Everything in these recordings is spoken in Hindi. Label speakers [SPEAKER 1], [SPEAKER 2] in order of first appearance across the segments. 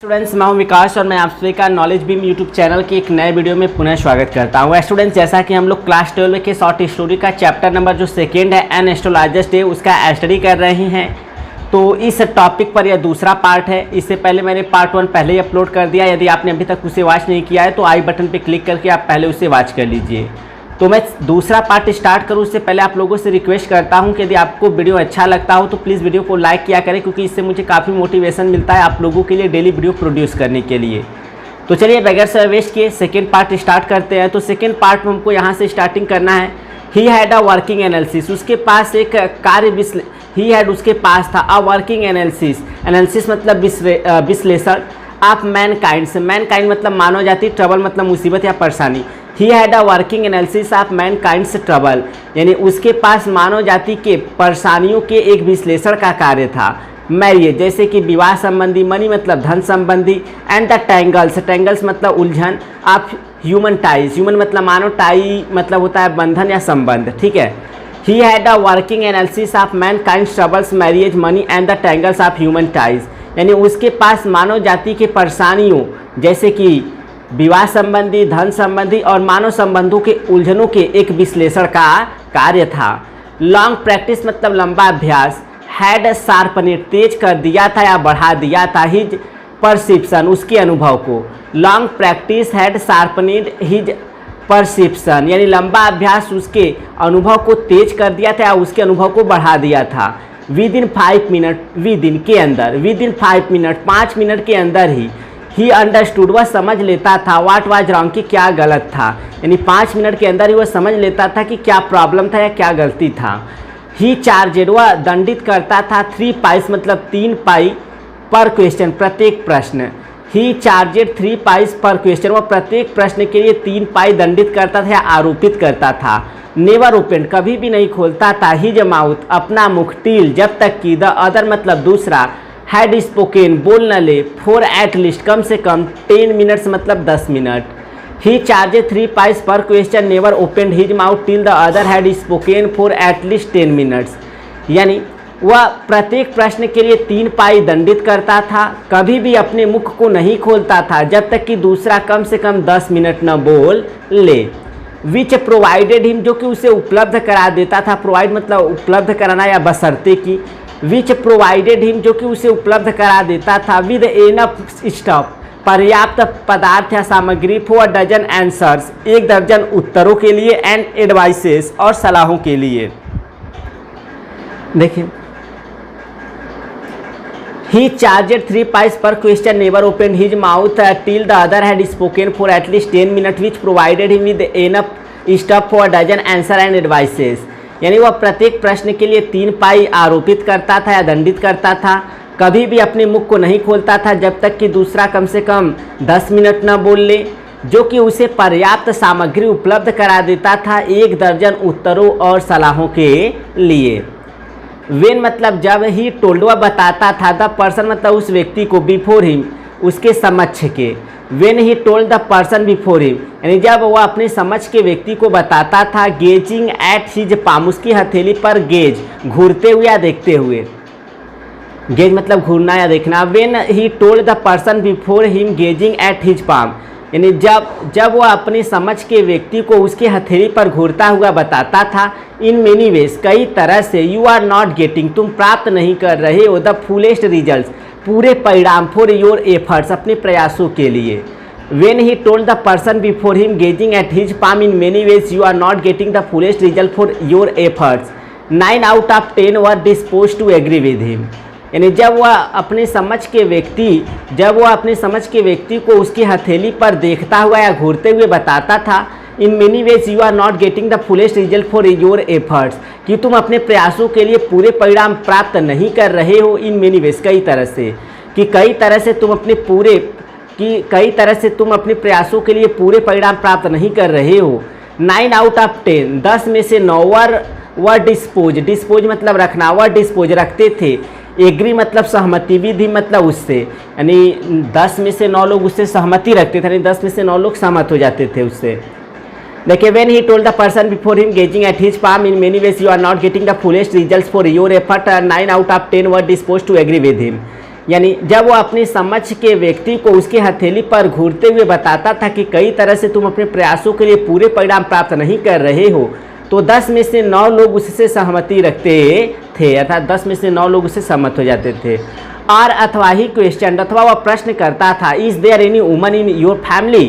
[SPEAKER 1] स्टूडेंट्स, मैं हूं विकास और मैं आप सभी का नॉलेज बीम यूट्यूब चैनल के एक नए वीडियो में पुनः स्वागत करता हूं। स्टूडेंट्स, जैसा कि हम लोग क्लास 12 के शॉर्ट स्टोरी का चैप्टर नंबर जो सेकेंड है एन एस्ट्रोलॉजर्स डे उसका स्टडी कर रहे हैं। तो इस टॉपिक पर यह दूसरा पार्ट है। इससे पहले मैंने पार्ट 1 पहले ही अपलोड कर दिया। यदि आपने अभी तक उसे वॉच नहीं किया है तो आई बटन पर क्लिक करके आप पहले उसे वॉच कर लीजिए। तो मैं दूसरा पार्ट स्टार्ट करूं उससे पहले आप लोगों से रिक्वेस्ट करता हूं कि यदि आपको वीडियो अच्छा लगता हो तो प्लीज़ वीडियो को लाइक किया करें, क्योंकि इससे मुझे काफ़ी मोटिवेशन मिलता है आप लोगों के लिए डेली वीडियो प्रोड्यूस करने के लिए। तो चलिए बगैर समय वेस्ट किए सेकेंड पार्ट स्टार्ट करते हैं। तो सेकेंड पार्ट में हमको यहाँ से स्टार्टिंग करना है। He had a working analysis, उसके पास एक उसके पास था अ वर्किंग एनालिसिस मतलब विश्लेषण ऑफ मैनकाइंड से। मैनकाइंड मतलब मानव जाति, ट्रबल मतलब मुसीबत या परेशानी। He had a working analysis of mankind's trouble, यानी उसके पास मानव जाति के परेशानियों के एक विश्लेषण का कार्य था। मैरिज जैसे कि विवाह संबंधी, मनी मतलब धन संबंधी, एंड द टैंगल्स मतलब उलझन ऑफ ह्यूमन टाइज। ह्यूमन मतलब मानव, टाई मतलब होता है बंधन या संबंध, ठीक है। He had a working analysis of mankind's troubles, marriage, money and the tangles of human ties, यानी उसके पास मानव जाति के परेशानियों जैसे कि विवाह संबंधी, धन संबंधी और मानव संबंधों के उलझनों के एक विश्लेषण का कार्य था। लॉन्ग प्रैक्टिस मतलब लंबा अभ्यास, हैड शार्पनेड तेज कर दिया था या बढ़ा दिया था हिज परसेप्शन उसके अनुभव को। Long practice had sharpened his perception, यानी लंबा अभ्यास उसके अनुभव को तेज कर दिया था या उसके अनुभव को बढ़ा दिया था। With in 5 minute, with in 5 minute 5 minute के अंदर ही अंडरस्टूड वह समझ लेता था व्हाट वाज रॉन्ग कि क्या गलत था, यानी 5 मिनट के अंदर ही वह समझ लेता था कि क्या प्रॉब्लम था या क्या गलती था। ही चार्जेड वह दंडित करता था 3 पाइस मतलब 3 पाई पर क्वेश्चन प्रत्येक प्रश्न। ही चार्जेड 3 पाइस पर क्वेश्चन, वह प्रत्येक प्रश्न के लिए 3 पाई दंडित करता था या आरोपित करता था। नेवर ओपन कभी भी नहीं खोलता था हिज माउथ अपना मुख, टिल जब तक कि द अदर मतलब दूसरा, हैड स्पोकेन बोल न ले, फॉर एट लीस्ट कम से कम 10 मिनट्स मतलब 10 minute. He charged 3 pies per question, never open his mouth till the other had spoken for at least 10 minutes, यानी वह प्रत्येक प्रश्न के लिए 3 पाई दंडित करता था, कभी भी अपने मुख को नहीं खोलता था जब तक कि दूसरा कम से कम 10 मिनट न बोल ले। विच प्रोवाइडेड हिम जो कि उसे उपलब्ध करा देता था, प्रोवाइड मतलब उपलब्ध कराना या बशर्ते की। विच प्रोवाइडेड हिम जो कि उसे उपलब्ध करा देता था विद एनफ स्टफ पर्याप्त पदार्थ या सामग्री फॉर डजन आंसर्स 1 दर्जन उत्तरों के लिए, एंड एडवाइसेस और सलाहों के लिए। देखिए, he charged 3 pies per question, never open his mouth till the other had spoken for at least 10 minute, which provided him with enough stuff for dozen answer and advices, यानी वह प्रत्येक प्रश्न के लिए 3 पाई आरोपित करता था या दंडित करता था, कभी भी अपने मुख को नहीं खोलता था जब तक कि दूसरा कम से कम 10 मिनट न बोल ले, जो कि उसे पर्याप्त सामग्री उपलब्ध करा देता था 1 दर्जन उत्तरों और सलाहों के लिए। वेन मतलब जब, ही टोल्ड वह बताता था, द पर्सन मतलब उस व्यक्ति को, बिफोर हिम उसके समक्ष के। When he told the person before him, यानी जब वह अपने समझ के व्यक्ति को बताता था। गेजिंग एट हिज पाम उसकी हथेली पर, गेज घूरते हुए या देखते हुए, गेज मतलब घूरना या देखना। When he told the person before him gazing at his palm, यानी जब वह अपने समझ के व्यक्ति को उसके हथेली पर घूरता हुआ बताता था। इन मेनी वेज कई तरह से, यू आर नॉट गेटिंग तुम प्राप्त नहीं कर रहे हो, द फुलेस्ट रिजल्ट पूरे परिणाम, फॉर योर एफर्ट्स अपने प्रयासों के लिए। When he told the person before him gazing at his palm in many ways you are not getting the fullest result for your efforts, 9 out of 10 were dispose to agree with him, यानी जब वह अपने समझ के व्यक्ति को उसकी हथेली पर देखता हुआ या घूरते हुए बताता था। In many ways you are not getting the fullest result for your efforts, कि तुम अपने प्रयासों के लिए पूरे परिणाम प्राप्त नहीं कर रहे हो। इन मेनी वेज कई तरह से, कि कई तरह से तुम अपने प्रयासों के लिए पूरे परिणाम प्राप्त नहीं कर रहे हो। 9 आउट ऑफ 10 10 में से 9 वर डिस्पोज मतलब रखना, वर डिस्पोज रखते थे। एग्री मतलब सहमति, विधि मतलब उससे, यानी 10 में से 9 लोग उससे सहमति रखते थे, यानी 10 में से 9 लोग सहमत हो जाते थे उससे। देखिए, when he told the person before him gazing at his palm in many ways you are not getting the fullest result for your effort, 9 out of 10 were dispose to agree with him, यानी जब वो अपनी समझ के व्यक्ति को उसकी हथेली पर घूरते हुए बताता था कि कई तरह से तुम अपने प्रयासों के लिए पूरे परिणाम प्राप्त नहीं कर रहे हो, तो 10 में से 9 लोग उससे सहमति रखते थे, अर्थात 10 में से 9 लोग उससे सहमत हो जाते थे। और अथवा ही क्वेश्चन, अथवा वह प्रश्न करता था, is there any woman in your family,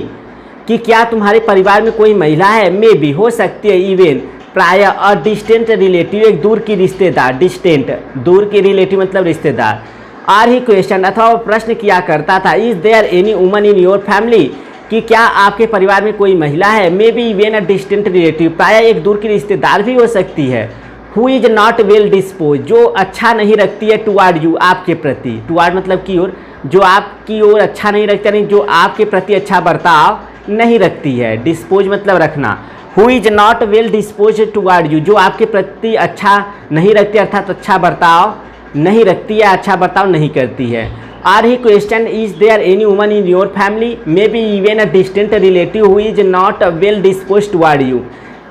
[SPEAKER 1] कि क्या तुम्हारे परिवार में कोई महिला है, मे बी हो सकती है, इवन प्राय अ डिस्टेंट रिलेटिव, एक दूर की रिश्तेदार, डिस्टेंट दूर की रिलेटिव मतलब रिश्तेदार। और ही क्वेश्चन, अथवा वह प्रश्न किया करता था, is there any woman in your family, कि क्या आपके परिवार में कोई महिला है, may be even a distant relative, प्राय एक दूर की रिश्तेदार भी हो सकती है। Who is not well dispose, जो अच्छा नहीं रखती है टुवार्ड यू, आपके प्रति, टुवार्ड मतलब की ओर, जो आपकी ओर अच्छा नहीं रखती, यानी जो आपके प्रति अच्छा बर्ताव नहीं रखती है, डिस्पोज मतलब रखना। Who is not well dispose toward you, जो आपके प्रति अच्छा नहीं रखती, अर्थात अच्छा बर्ताव नहीं रखती है, अच्छा बर्ताव नहीं करती है। Or he question, is there any woman in your family, may be even a distant relative who is not well dispose toward you,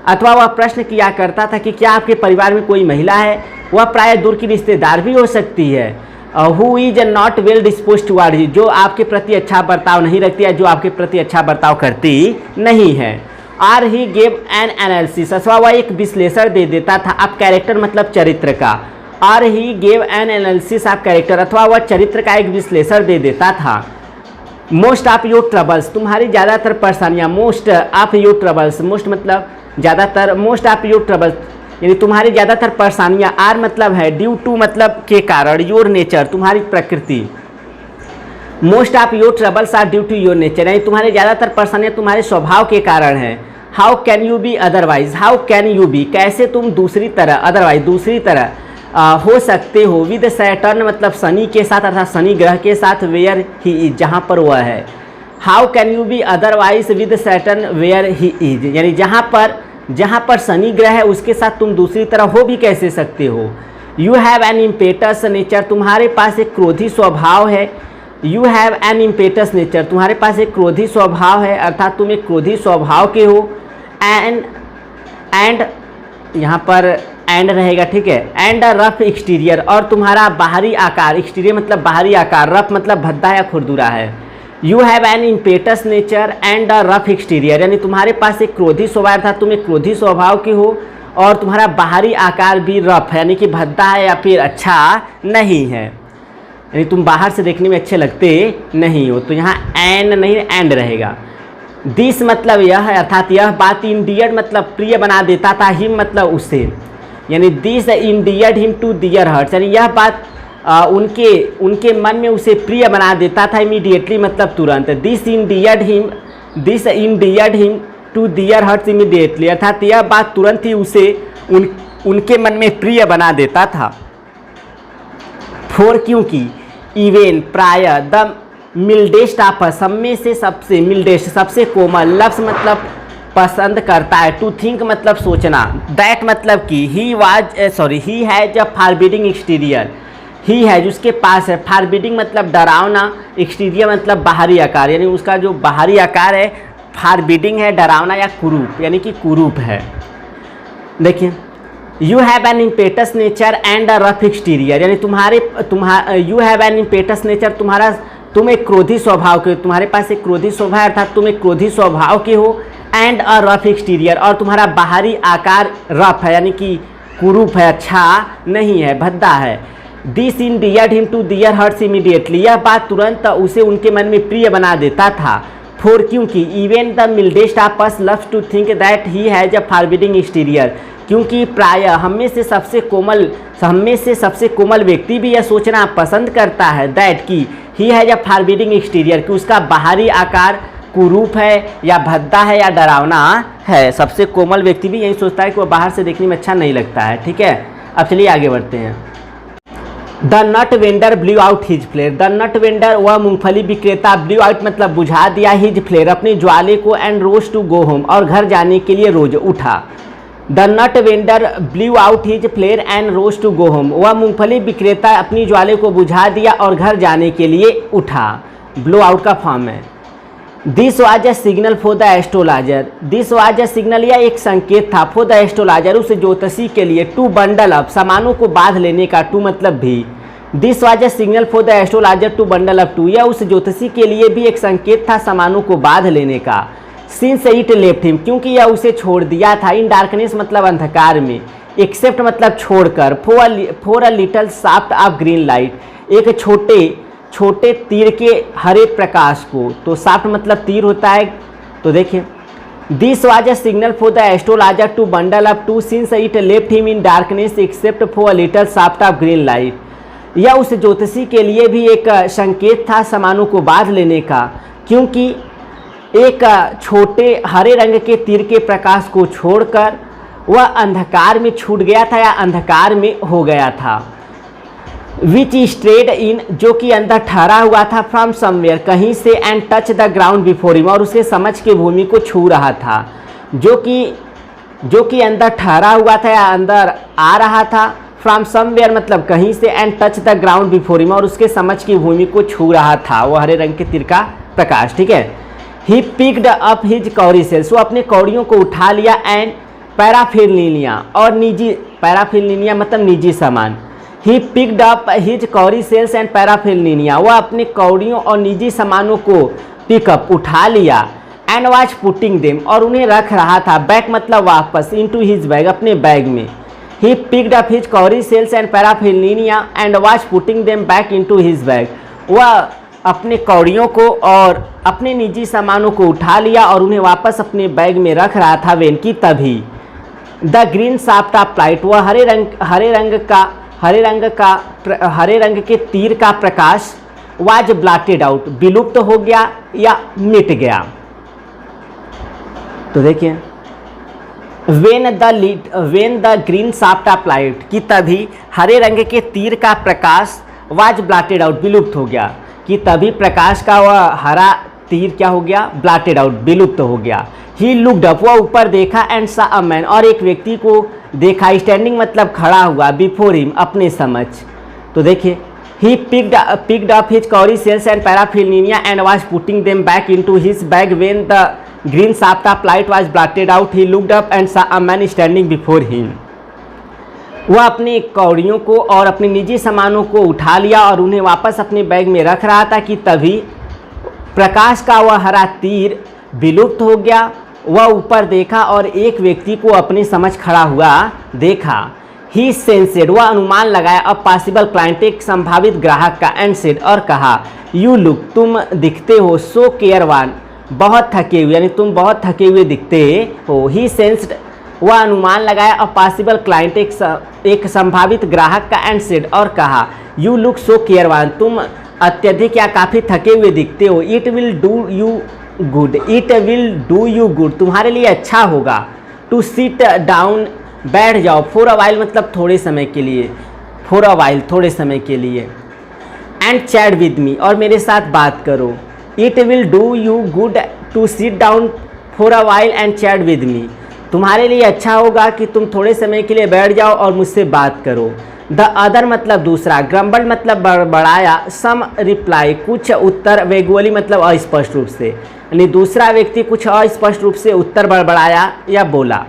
[SPEAKER 1] अथवा वह प्रश्न किया करता था कि क्या आपके परिवार में कोई महिला है, वह प्राय दूर की रिश्तेदार भी हो सकती है। Who is not well dispose toward you, जो आपके प्रति अच्छा बर्ताव नहीं रखती है, जो आपके प्रति अच्छा बर्ताव करती नहीं है। Or he gave an analysis, अथवा वह एक विश्लेषण दे देता था, आप कैरेक्टर मतलब चरित्र का। Or he gave an analysis of character, अथवा वह चरित्र का एक विश्लेषण दे देता था। मोस्ट ऑफ योर ट्रबल्स, तुम्हारी ज़्यादातर परेशानियाँ, most of your troubles, most मतलब ज़्यादातर, मोस्ट ऑफ योर ट्रबल्स यानी तुम्हारी ज़्यादातर परेशानियाँ, आर मतलब है ड्यू टू मतलब के कारण, योर नेचर तुम्हारी प्रकृति, most of your troubles are due to your nature, यानी तुम्हारी ज़्यादातर परेशानियाँ तुम्हारे स्वभाव के कारण है। How can you be otherwise, how can you be, कैसे तुम दूसरी तरह, अदरवाइज दूसरी तरह हो सकते हो, विद सैटर्न मतलब शनि के साथ, अर्थात शनि ग्रह के साथ, वेयर ही इज जहाँ पर वह है। How can you be otherwise with Saturn where he is, यानी जहाँ पर शनि ग्रह है उसके साथ तुम दूसरी तरह हो भी कैसे सकते हो। You have an impetuous nature, तुम्हारे पास एक क्रोधी स्वभाव है। You have an impetuous nature, तुम्हारे पास एक क्रोधी स्वभाव है, अर्थात तुम एक क्रोधी स्वभाव के हो। एंड यहाँ पर एंड रहेगा, ठीक है, एंड अ रफ एक्सटीरियर, और तुम्हारा बाहरी आकार, एक्सटीरियर मतलब बाहरी आकार, रफ मतलब भद्दा या खुरदुरा है। You have an impetuous nature and a rough exterior, यानी तुम्हारे पास एक क्रोधी स्वभाव था, तुम एक क्रोधी स्वभाव के हो, और तुम्हारा बाहरी आकार भी रफ है, यानी कि भद्दा है या फिर अच्छा नहीं है, यानी तुम बाहर से देखने में अच्छे लगते नहीं हो। तो यहाँ एंड नहीं एंड रहेगा। दिस मतलब यह है, अर्थात यह बात, इंडियड मतलब प्रिय बना देता था, हिम मतलब उसे, यानी this endeared him to their hearts, यानी यह बात उनके मन में उसे प्रिय बना देता था, इमीडिएटली मतलब तुरंत। This endeared him to their hearts immediately, अर्थात यह बात तुरंत ही उसे उनके मन में प्रिय बना देता था। फोर, क्योंकि, इवेन प्राय, द मिल्डेस्ट ऑफ, सब में से सबसे, मिल्डेस्ट सबसे कोमल, लफ्स मतलब पसंद करता है, टू थिंक मतलब सोचना, दैट मतलब कि, ही has a forbidding exterior, he has उसके पास है, फॉरबिडिंग मतलब डरावना, एक्सटीरियर मतलब बाहरी आकार, यानी उसका जो बाहरी आकार है फॉरबिडिंग है, डरावना या कुरूप, यानी कि कुरूप है। देखिए, you have an impetuous nature and a rough exterior, यानी you have an impetuous nature, तुम एक क्रोधी स्वभाव के, तुम्हारे पास एक क्रोधी स्वभाव है, अर्थात तुम एक क्रोधी स्वभाव के हो। एंड अ रफ एक्सटीरियर, और तुम्हारा बाहरी आकार रफ है, यानी कि कुरूप है, अच्छा नहीं है, भद्दा है। This endeared him to their hearts immediately, यह बात तुरंत उसे उनके मन में प्रिय बना देता था। फोर, क्योंकि, even the mildest of us loves to think that he has a forbidding exterior, क्योंकि प्राय हम में से सबसे कोमल व्यक्ति भी यह सोचना पसंद करता है, दैट कि ही हैज अ फॉरबिडिंग एक्सटीरियर, कि उसका बाहरी आकार कुरूप है या भद्दा है या डरावना है। सबसे कोमल व्यक्ति भी यही सोचता है कि वह बाहर से देखने में अच्छा नहीं लगता है, ठीक है। अब चलिए आगे बढ़ते हैं। The nut vendor blew out his flare, the nut vendor वह मूंगफली विक्रेता, ब्लू आउट मतलब बुझा दिया, हिज फ्लेयर अपने ज्वाले को, and rose to go home और घर जाने के लिए रोज उठा। The nut vendor blew out his flare and rose to go home, वह मूंगफली विक्रेता अपनी ज्वाले को बुझा दिया और घर जाने के लिए उठा, ब्लो आउट का फॉर्म है। This was a signal for the astrologer, this was a signal, यह एक संकेत था, फॉर द एस्ट्रोलॉजर उस ज्योतिषी के लिए, टू बंडल अप सामानों को बांध लेने का, टू मतलब भी, this was a signal for the astrologer to bundle up too, यह उस ज्योतिषी के लिए भी एक संकेत था सामानों को बांध लेने का। सिंस इट लेफ्ट हिम, क्योंकि यह उसे छोड़ दिया था। इन डार्कनेस मतलब अंधकार में, एक्सेप्ट मतलब छोड़कर, for a little shaft of green light, एक छोटे तीर के हरे प्रकाश को। तो शाफ्ट मतलब तीर होता है। तो देखिए, this was a signal for the astrologer to bundle up too since it left him in darkness except for a little shaft of green light, यह उस ज्योतिषी के लिए भी एक संकेत था सामानों को बांध लेने का, क्योंकि एक छोटे हरे रंग के तीर के प्रकाश को छोड़कर वह अंधकार में छूट गया था या अंधकार में हो गया था। विच स्ट्रेड इन, जो कि अंदर ठहरा हुआ था, फ्रॉम समवेयर, कहीं से, and touch the ground before him, और उसे समझ के भूमि को छू रहा था। जो कि अंदर ठहरा हुआ था या अंदर आ रहा था। फ्रॉम समवेयर मतलब कहीं से, and touch the ground before him, और उसके समझ की भूमि को छू रहा था वो हरे रंग के तीर का प्रकाश। ठीक है। ही picked up his cowrie sales, वो अपने कौड़ियों को उठा लिया, एंड पैराफिरनीलिया, और निजी, पैराफिरनीलिया मतलब निजी सामान। ही picked up his cowrie shells and पैराफिरनीलिया, वह अपने कौड़ियों और निजी सामानों को पिकअप उठा लिया, एंड वाज पुटिंग देम, और उन्हें रख रहा था, बैक मतलब वापस, इनटू हिज बैग, अपने बैग में। He picked up his cowrie shells and paraphernalia and was putting them back into his bag. वह अपने कौड़ियों को और अपने निजी सामानों को उठा लिया और उन्हें वापस अपने बैग में रख रहा था। वेन की तभी the green shaft of light, वह हरे रंग के तीर का प्रकाश वाज ब्लॉटेड आउट, विलुप्त हो गया या मिट गया। तो देखिए, when the green shaft of light, कि तभी हरे रंग के तीर का प्रकाश वाज ब्लॉटेड आउट, विलुप्त हो गया, कि तभी प्रकाश का वह हरा तीर क्या हो गया, ब्लॉटेड आउट, विलुप्त हो गया। ही लुक्ड अप, वह ऊपर देखा, एंड सा अ मैन, और एक व्यक्ति को देखा, स्टैंडिंग मतलब खड़ा हुआ, बिफोर हिम, अपने समझ। तो देखिए, he picked up his cowrie shells and paraphernalia and was putting them back into his bag when the green shaft of light was blotted out. He looked up and saw a man standing before him, वह अपने कौड़ियों को और अपने निजी सामानों को उठा लिया और उन्हें वापस अपने बैग में रख रहा था, कि तभी प्रकाश का वह हरा तीर विलुप्त हो गया। वह ऊपर देखा और एक व्यक्ति को अपने समझ खड़ा हुआ देखा। ही सेंसेड, वह अनुमान लगाया, अब पॉसिबल क्लाइंट, एक संभावित ग्राहक का, एंड सेड, और कहा, यू लुक, तुम दिखते हो, सो केयरवान, बहुत थके हुए, यानी तुम बहुत थके हुए दिखते हो। ही सेंस्ड, वह अनुमान लगाया, अब पॉसिबल क्लाइंट, एक संभावित ग्राहक का, एंड सेड, और कहा, यू लुक सो केयरवान, तुम अत्यधिक या काफ़ी थके हुए दिखते हो। It will do you good, it will do you good, तुम्हारे लिए अच्छा होगा। टू सिट डाउन, बैठ जाओ। फॉर अ वाइल मतलब थोड़े समय के लिए, फॉर अ वाइल थोड़े समय के लिए। एंड चैट विद मी, और मेरे साथ बात करो। It will do you good to sit down for a while and chat with me, तुम्हारे लिए अच्छा होगा कि तुम थोड़े समय के लिए बैठ जाओ और मुझसे बात करो। द अदर मतलब दूसरा, ग्रम्बल मतलब बड़बड़ाया, सम रिप्लाई कुछ उत्तर, वेगुअली मतलब अस्पष्ट रूप से, यानी दूसरा व्यक्ति कुछ अस्पष्ट रूप से उत्तर बड़बड़ाया या बोला।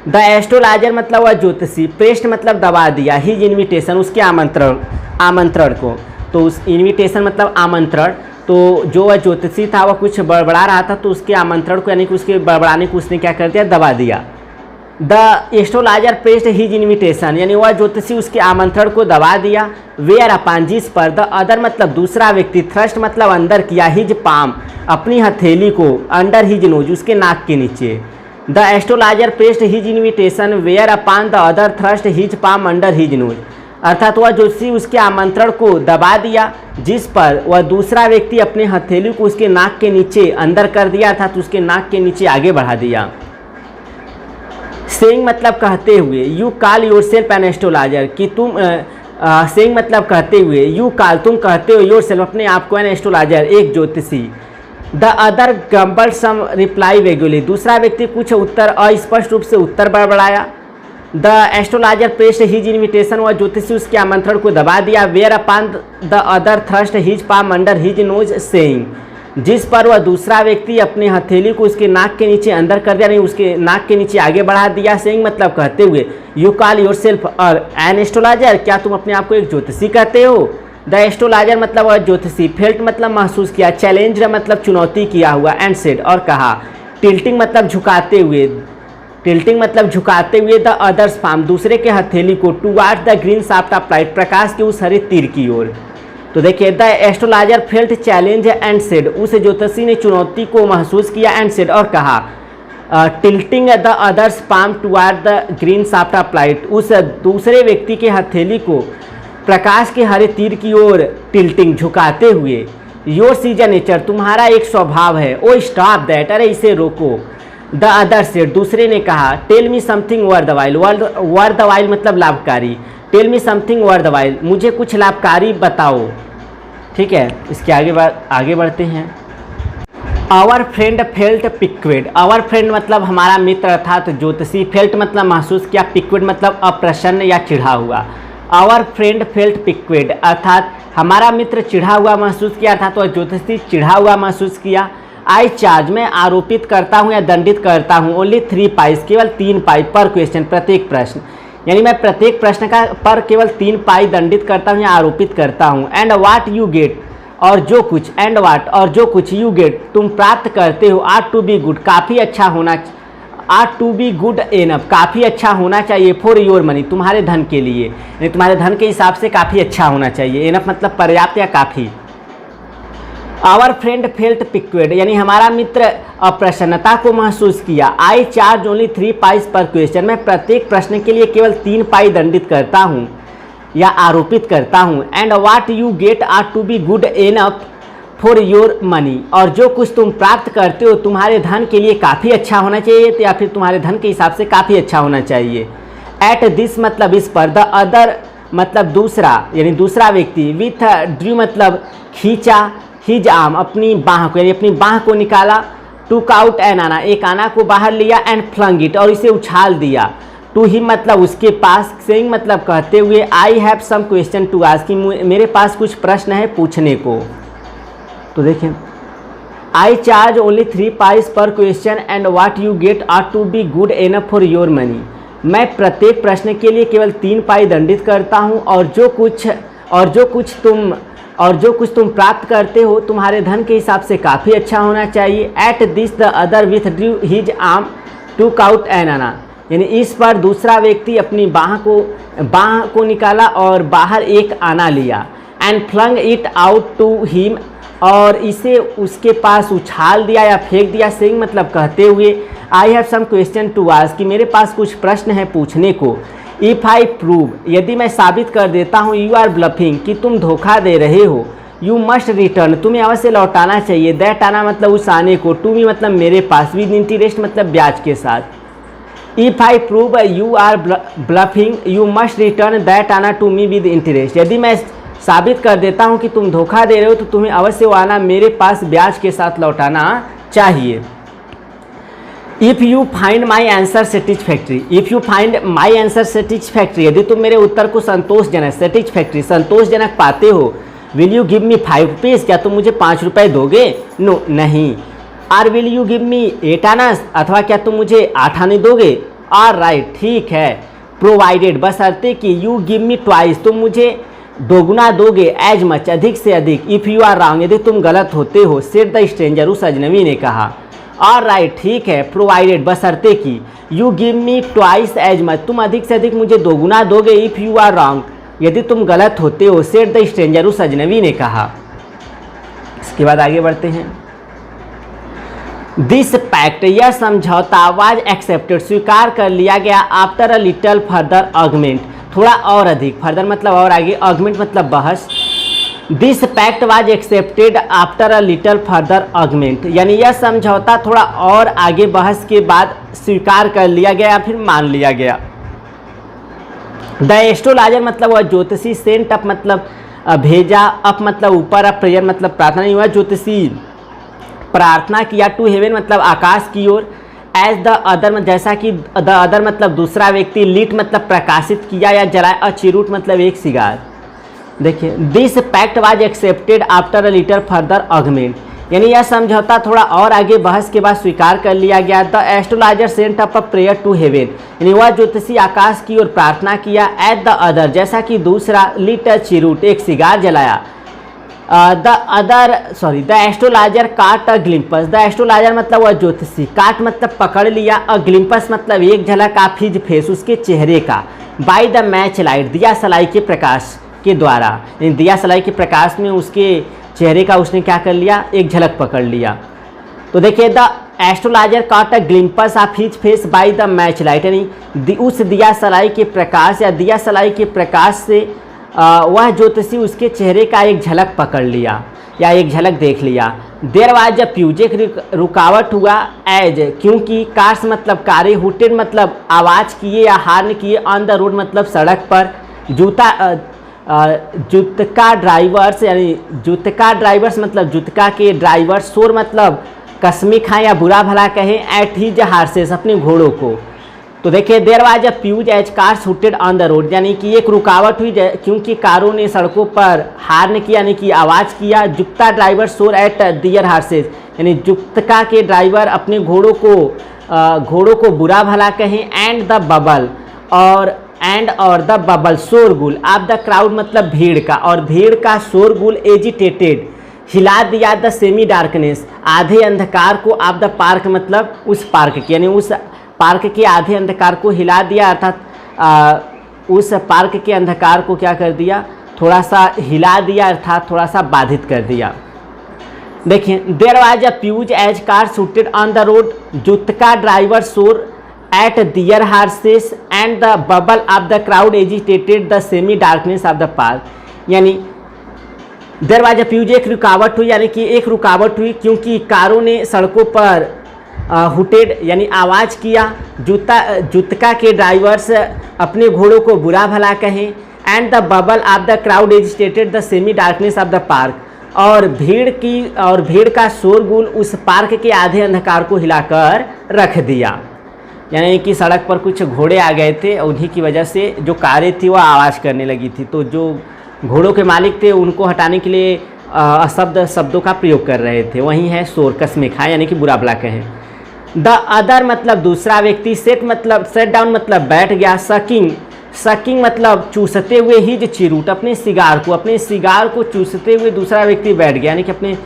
[SPEAKER 1] द एस्ट्रोलॉजर मतलब वह ज्योतिषी, प्रेस्ट मतलब दबा दिया, हिज इन्विटेशन उसके आमंत्रण को, तो उस इन्विटेशन मतलब आमंत्रण, तो जो वह ज्योतिषी था वह कुछ बड़बड़ा रहा था तो उसके आमंत्रण को यानी कि उसके बड़बड़ाने को उसने क्या कर दिया, दबा दिया। The astrologer pressed his invitation, यानी वह ज्योतिषी उसके आमंत्रण को दबा दिया। वेयर अपान, जिस पर। द अदर मतलब दूसरा व्यक्ति, थ्रस्ट मतलब अंदर किया, हिज पाम अपनी हथेली को, अंडर हिज नोज उसके नाक के नीचे। The astrologer pressed his invitation whereupon the other thrust his palm under his nose, अर्थात वह ज्योतिषी उसके आमंत्रण को दबा दिया जिस पर वह दूसरा व्यक्ति अपने हथेली को उसके नाक के नीचे अंदर कर दिया, अर्थात उसके नाक के नीचे आगे बढ़ा दिया। सेइंग मतलब कहते हुए, you call yourself an astrologer, कि तुम सेइंग मतलब कहते हुए, यू कॉल तुम कहते हो, योरसेल्फ अपने आप को, एन एस्ट्रोलॉजर एक ज्योतिषी। The other grumbled some reply vaguely, दूसरा व्यक्ति कुछ उत्तर अस्पष्ट रूप से उत्तर बड़बड़ाया। The astrologer pressed his invitation, वह ज्योतिषी उसके आमंत्रण को दबा दिया। Whereupon the other thrust his palm under his nose saying, जिस पर वह दूसरा व्यक्ति अपने हथेली को उसके नाक के नीचे अंदर कर दिया, नहीं उसके नाक के नीचे आगे बढ़ा दिया। सेइंग मतलब कहते हुए, you call your self an astrologer, क्या तुम अपने आप को एक ज्योतिषी कहते हो। द एस्ट्रोलॉजर मतलब वह ज्योतिषी, फेल्ट मतलब महसूस किया, चैलेंज मतलब चुनौती किया हुआ, एंड सेड और कहा, टिल्टिंग मतलब झुकाते हुए, टिल्टिंग मतलब झुकाते हुए, द अदर्स पाम दूसरे के हथेली को, towards the green shaft of light प्रकाश के उस हरे तीर की ओर। तो देखिए, the astrologer felt challenge and said, उस ज्योतिषी ने चुनौती को महसूस किया, एंड सेड और कहा, tilting the others palm toward the green shaft of light, उस दूसरे व्यक्ति के हथेली को प्रकाश के हरे तीर की ओर टिल्टिंग झुकाते हुए, योर सीजन नेचर तुम्हारा एक स्वभाव है, ओ स्टॉप दैट, अरे इसे रोको। द अदर सेड दूसरे ने कहा, tell me something worth the while, worth the while मतलब लाभकारी, tell me something worth the while मुझे कुछ लाभकारी बताओ। ठीक है, इसके आगे बढ़ते हैं। Our friend felt piqued, our friend मतलब हमारा मित्र अर्थात ज्योतिषी, फेल्ट मतलब महसूस किया, पिक्वेड मतलब अप्रसन्न या चिढ़ा हुआ। आवर फ्रेंड फेल्ट पिक्वेड अर्थात हमारा मित्र चिढ़ा हुआ महसूस किया, अर्थात तो ज्योतिषी चिढ़ा हुआ महसूस किया। आई चार्ज मैं आरोपित करता हूँ या दंडित करता हूँ, ओनली 3 पाइस केवल 3 पाई पर क्वेश्चन प्रत्येक प्रश्न, यानी मैं प्रत्येक प्रश्न का पर केवल 3 पाई दंडित करता हूँ या आरोपित करता हूँ। एंड वाट यू गेट और जो कुछ, एंड वाट और जो कुछ यू गेट तुम प्राप्त करते हो, आर टू बी गुड काफ़ी अच्छा होना, are to be good enough काफ़ी अच्छा होना चाहिए, फॉर योर मनी तुम्हारे धन के लिए, यानी तुम्हारे धन के हिसाब से काफ़ी अच्छा होना चाहिए, एनफ मतलब पर्याप्त या काफ़ी। आवर फ्रेंड फेल्ट पिक्वेड यानी हमारा मित्र अप्रसन्नता को महसूस किया। आई charge only 3 pies per question मैं प्रत्येक प्रश्न के लिए केवल 3 पाई दंडित करता हूँ या आरोपित करता हूँ। And what you get are to be good enough for your money और जो कुछ तुम प्राप्त करते हो तुम्हारे धन के लिए काफ़ी अच्छा होना चाहिए या फिर तुम्हारे धन के हिसाब से काफ़ी अच्छा होना चाहिए। एट दिस मतलब इस पर, द अदर मतलब दूसरा यानी दूसरा व्यक्ति, विथ ड्रू मतलब खींचा, हिज आर्म अपनी बाह को यानी अपनी बाह को निकाला, टूक आउट एन आना एक आना को बाहर लिया, एंड फ्लंग इट और इसे उछाल दिया, टू हिम मतलब उसके पास, सेइंग मतलब कहते हुए, I have some question to ask मेरे पास कुछ प्रश्न है पूछने को। तो देखें, I charge only 3 pies per question and what you get are to be good enough for your money मैं प्रत्येक प्रश्न के लिए केवल 3 पाई दंडित करता हूँ और जो कुछ तुम प्राप्त करते हो तुम्हारे धन के हिसाब से काफ़ी अच्छा होना चाहिए। At this the other with Drew his arm टूक आउट एन आना यानी इस पर दूसरा व्यक्ति अपनी बाह को निकाला और बाहर एक आना लिया, and flung it out to him और इसे उसके पास उछाल दिया या फेंक दिया, सेइंग मतलब कहते हुए, I have some question to ask कि मेरे पास कुछ प्रश्न है पूछने को। इफ़ आई प्रूव यदि मैं साबित कर देता हूँ, यू आर ब्लफिंग कि तुम धोखा दे रहे हो, यू मस्ट रिटर्न तुम्हें अवश्य लौटाना चाहिए, दैट आना मतलब उस आने को, टू मी मतलब मेरे पास, विद इंटरेस्ट मतलब ब्याज के साथ। If I prove you are bluffing you must return that anna to me with interest यदि मैं साबित कर देता हूँ कि तुम धोखा दे रहे हो तो तुम्हें अवश्य वो आना मेरे पास ब्याज के साथ लौटाना चाहिए। If you find my answer satisfactory if you find my answer satisfactory यदि तुम मेरे उत्तर को संतोषजनक पाते हो, will you give me 5 rupees क्या तुम मुझे 5 रुपये दोगे? नो नहीं। Or will you give me 8 annas अथवा क्या तुम मुझे 8 आने दोगे? आर राइट ठीक है। प्रोवाइडेड बशर्ते कि यू गिव मी ट्वाइस तुम मुझे दोगुना दोगे, एज मच अधिक से अधिक, इफ़ यू आर रॉन्ग यदि तुम गलत होते हो, सेड द स्ट्रेंजर उस अजनबी ने कहा। ऑल राइट ठीक है। प्रोवाइडेड बशर्ते कि you give me twice as much तुम अधिक से अधिक मुझे दोगुना दोगे, इफ़ यू आर रॉन्ग यदि तुम गलत होते हो, सेड द स्ट्रेंजर उस अजनबी ने कहा। इसके बाद आगे बढ़ते हैं। दिस पैक्ट यह समझौता वाज एक्सेप्टेड स्वीकार कर लिया गया, after a little further argument थोड़ा और अधिक, फर्दर मतलब और आगे, आर्गुमेंट मतलब बहस। This pact was accepted after a little further argument यानी यह समझौता थोड़ा और आगे बहस के बाद स्वीकार कर लिया गया फिर मान लिया गया। द एस्ट्रोलॉजर मतलब वह ज्योतिषी, सेंट अप मतलब भेजा, अप मतलब ऊपर, अप प्रेयर मतलब प्रार्थना, नहीं हुआ ज्योतिषी प्रार्थना किया, टू हेवन मतलब आकाश की ओर, एज द अदर जैसा कि द अदर मतलब दूसरा व्यक्ति, लिट मतलब प्रकाशित किया या जलाया, अचिरूट मतलब एक सिगार। देखिए, this pact was accepted after a little further argument यानी यह समझौता थोड़ा और आगे बहस के बाद स्वीकार कर लिया गया। The astrologer sent up a prayer to heaven, यानी वह ज्योतिषी आकाश की ओर प्रार्थना किया। एट द अदर, जैसा कि दूसरा, लीट अ चिरूट, एक सिगार जलाया। The astrologer caught a ग्लिम्पस, the astrologer मतलब वह ज्योतिषी, काट मतलब पकड़ लिया, अ ग्लिम्पस मतलब एक झलक ऑफ हिज फेस, उसके चेहरे का, बाय द मैच लाइट, दिया सलाई के प्रकाश के द्वारा, दिया सलाई के प्रकाश में उसके चेहरे का उसने क्या कर लिया, एक झलक पकड़ लिया। तो देखिए, the astrologer caught a glimpse of his face by the match light, यानी उस दिया सलाई के प्रकाश या दिया सलाई के प्रकाश से वह ज्योतिषी उसके चेहरे का एक झलक पकड़ लिया या एक झलक देख लिया। देर वाज जब प्यूजिक रुकावट हुआ, एज क्योंकि, कार्स मतलब कारें, हुटेड मतलब आवाज़ किए या हार्न किए, ऑन द रोड मतलब सड़क पर, जुतका ड्राइवर्स, यानी जुतका ड्राइवर्स मतलब जुतका के ड्राइवर, शोर मतलब कसमी खाएं या बुरा भला कहें, एट हिज हार्सेस, अपने घोड़ों को। तो देखिए, there was a fuss as cars hooted on the road, यानी कि एक रुकावट हुई क्योंकि कारों ने सड़कों पर हार्न किया, यानी कि आवाज़ किया। जुत्ता driver swore at their horses, यानी जुत्ता के ड्राइवर अपने घोड़ों को बुरा भला कहें। एंड द बबल, और द बबल शोरगुल, ऑफ द क्राउड मतलब भीड़ का, और भीड़ का शोरगुल, एजिटेटेड हिला दिया, द सेमी डार्कनेस, आधे अंधकार को, ऑफ द पार्क मतलब उस पार्क की, यानी उस पार्क के आधे अंधकार को हिला दिया, अर्थात उस पार्क के अंधकार को क्या कर दिया, थोड़ा सा हिला दिया, अर्थात थोड़ा सा बाधित कर दिया। देखिए, there was a fuss as car hooted on the road, jutka driver swore at their horses, and the babble of the crowd agitated the semi darkness of the park, यानी देयर वाज अ फ्यूज, एक रुकावट हुई, यानी कि एक रुकावट हुई क्योंकि कारों ने सड़कों पर हुटेड यानी आवाज़ किया, जुतका के ड्राइवर्स अपने घोड़ों को बुरा भला कहें। And the babble of the crowd agitated the semi darkness of the park, और भीड़ का शोरगुल उस पार्क के आधे अंधकार को हिलाकर रख दिया, यानी कि सड़क पर कुछ घोड़े आ गए थे, उन्हीं की वजह से जो कारें थी वह आवाज़ करने लगी थी, तो जो घोड़ों के मालिक थे उनको हटाने के लिए शब्दों का प्रयोग कर रहे थे। वही है शोर, कसमे खाए, यानी कि बुरा भला कहें। द अदर मतलब दूसरा व्यक्ति, सेट डाउन मतलब बैठ गया, सकिंग मतलब चूसते हुए, हिज चिरूट, अपने सिगार को चूसते हुए दूसरा व्यक्ति बैठ गया, यानी कि अपने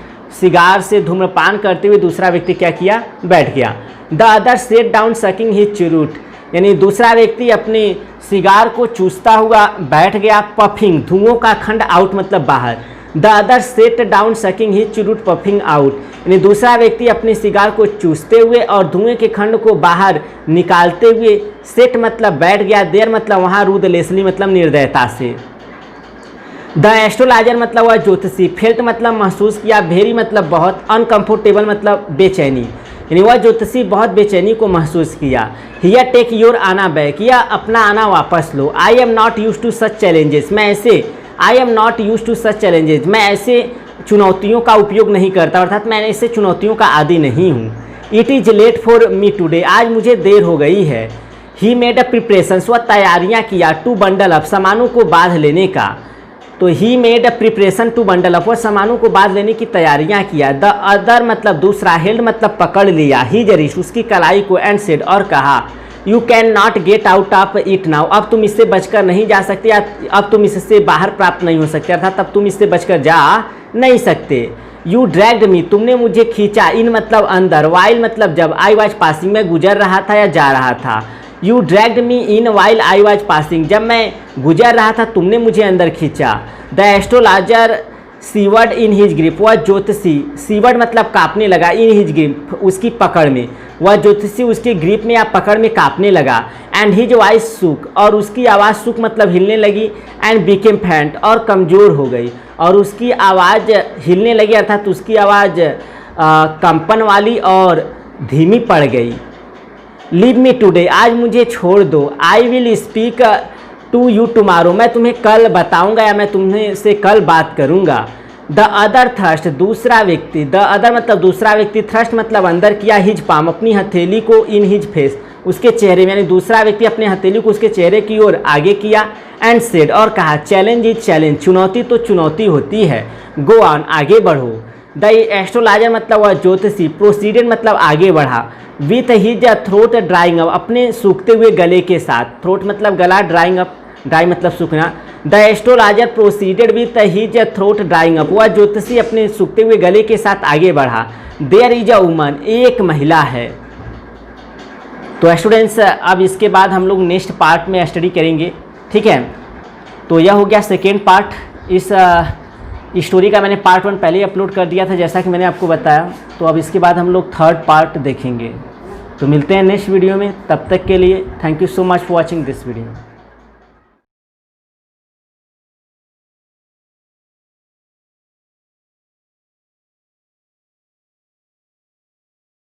[SPEAKER 1] सिगार से धूम्रपान करते हुए दूसरा व्यक्ति क्या किया, बैठ गया। The other sat down sucking his cheroot, यानी दूसरा व्यक्ति अपने सिगार को चूसता हुआ बैठ गया। पफिंग, धुओं का खंड, आउट मतलब बाहर। The other sat down sucking his cheroot puffing out, यानी दूसरा व्यक्ति अपने सिगार को चूसते हुए और धुएं के खंड को बाहर निकालते हुए। सेट मतलब बैठ गया, देर मतलब वहाँ, रूदलेसली मतलब निर्दयता से। द एस्ट्रोलॉजर मतलब वह ज्योतिषी, फेल्ट मतलब महसूस किया, वेरी मतलब बहुत, अनकंफर्टेबल मतलब बेचैनी, यानी वह ज्योतिषी बहुत बेचैनी को महसूस किया। Here take your anna back, यह अपना आना वापस लो। I am not used to such challenges, मैं ऐसे चुनौतियों का उपयोग नहीं करता, अर्थात मैं ऐसे चुनौतियों का आदी नहीं हूँ। It is late for me today, आज मुझे देर हो गई है। ही मेड अ प्रिपरेशंस, वह तैयारियाँ किया, टू बंडल अप, सामानों को बांध लेने का। तो he made a preparation to bundle up, वह सामानों को बांध लेने की तैयारियाँ किया। द अदर मतलब दूसरा, हेल्ड मतलब पकड़ लिया, ही जरिश उसकी कलाई को, एंड सेड और कहा, you can not get out of it now, अब तुम इससे बचकर नहीं जा सकते, अब तुम इससे बाहर प्राप्त नहीं हो सकते, अर्थात अब तुम इससे बचकर जा नहीं सकते। यू ड्रैग्ड मी, तुमने मुझे खींचा, इन मतलब अंदर, वाइल मतलब जब, आई वॉज पासिंग मैं गुजर रहा था या जा रहा था। You dragged me in while I was passing, जब मैं गुजर रहा था तुमने मुझे अंदर खींचा। The astrologer seaward in his grip, वह ज्योतिषी, सीवर्ड मतलब कांपने लगा, इन हिज ग्रिप उसकी पकड़ में, वह ज्योतिषी उसकी ग्रिप में या पकड़ में कांपने लगा। एंड हिज वॉइस सुक, और उसकी आवाज़ सुक मतलब हिलने लगी। एंड बिकेम फैंट, और कमज़ोर हो गई, और उसकी आवाज़ हिलने लगी, अर्थात उसकी आवाज़ कंपन वाली और धीमी पड़ गई। लीव मी टुडे, आज मुझे छोड़ दो। I will speak to you tomorrow, मैं तुम्हें कल बताऊंगा या मैं तुम्हें से कल बात करूंगा। द अदर थ्रस्ट, दूसरा व्यक्ति, द अदर मतलब दूसरा व्यक्ति, थ्रस्ट मतलब अंदर किया, हिज पाम अपनी हथेली को, इन हिज फेस उसके चेहरे में, यानी दूसरा व्यक्ति अपने हथेली को उसके चेहरे की ओर आगे किया। एंड सेड और कहा, चैलेंज इज चैलेंज, चुनौती तो चुनौती होती है। गो ऑन, आगे बढ़ो। द एस्ट्रोलॉजर मतलब वह ज्योतिषी, प्रोसीडेड मतलब आगे बढ़ा, with his throat drying up अपने सूखते हुए गले के साथ, थ्रोट मतलब गला, ड्राइंग अप ड्राई मतलब सूखना। The astrologer proceeded with his throat drying up, वह ज्योतिषी अपने सूखते हुए गले के साथ आगे बढ़ा। देयर इज अ वुमन, एक महिला है। तो स्टूडेंट्स अब इसके बाद हम लोग नेक्स्ट पार्ट में स्टडी करेंगे, ठीक है। तो यह हो गया सेकेंड पार्ट। इस स्टोरी का मैंने पार्ट 1 पहले ही अपलोड कर दिया था जैसा कि मैंने आपको बताया। तो अब इसके बाद हम लोग थर्ड पार्ट देखेंगे। तो मिलते हैं नेक्स्ट वीडियो में, तब तक के लिए thank you so much for watching this video.